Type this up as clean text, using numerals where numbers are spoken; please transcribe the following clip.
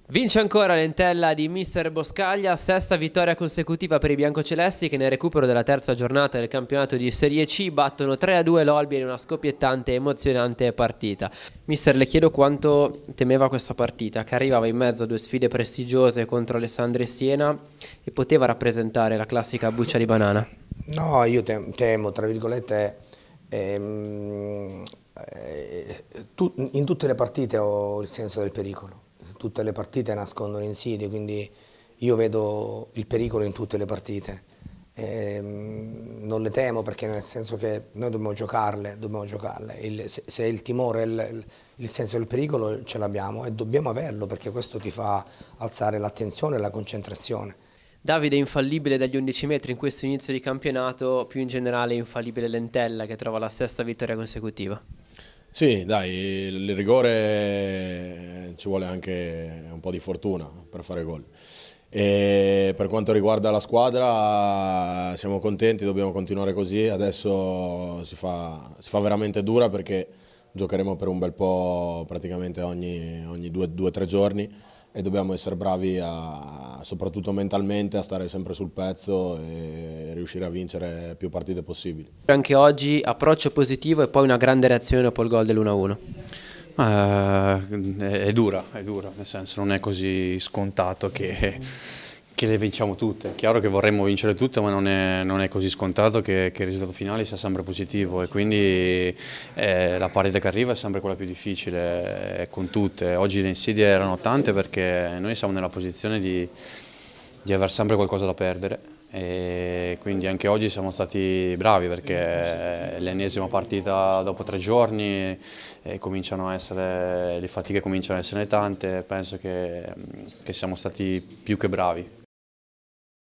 Vince ancora l'entella di mister Boscaglia, sesta vittoria consecutiva per i biancocelesti che nel recupero della terza giornata del campionato di Serie C battono 3-2 l'Olbia in una scoppiettante e emozionante partita. Mister, le chiedo quanto temeva questa partita, che arrivava in mezzo a due sfide prestigiose contro Alessandria e Siena e poteva rappresentare la classica buccia di banana. No, io temo, tra virgolette, in tutte le partite ho il senso del pericolo. Tutte le partite nascondono insidie, quindi io vedo il pericolo in tutte le partite. Non le temo perché nel senso che noi dobbiamo giocarle. Se il timore, il senso del pericolo ce l'abbiamo e dobbiamo averlo perché questo ti fa alzare l'attenzione e la concentrazione. Davide è infallibile dagli 11 metri in questo inizio di campionato, più in generale è infallibile l'entella che trova la sesta vittoria consecutiva. Sì, dai, il rigore ci vuole anche un po' di fortuna per fare gol. E per quanto riguarda la squadra siamo contenti, dobbiamo continuare così, adesso si fa veramente dura perché giocheremo per un bel po' praticamente ogni 2 o 3 giorni e dobbiamo essere bravi soprattutto mentalmente a stare sempre sul pezzo e riuscire a vincere più partite possibili. Anche oggi approccio positivo e poi una grande reazione dopo il gol dell'1-1. È dura, nel senso non è così scontato che le vinciamo tutte. È chiaro che vorremmo vincere tutte, ma non è così scontato che il risultato finale sia sempre positivo e quindi la partita che arriva è sempre quella più difficile con tutte. Oggi le insidie erano tante perché noi siamo nella posizione di aver sempre qualcosa da perdere. E quindi anche oggi siamo stati bravi perché è l'ennesima partita dopo 3 giorni e le fatiche cominciano a essere tante, penso che siamo stati più che bravi.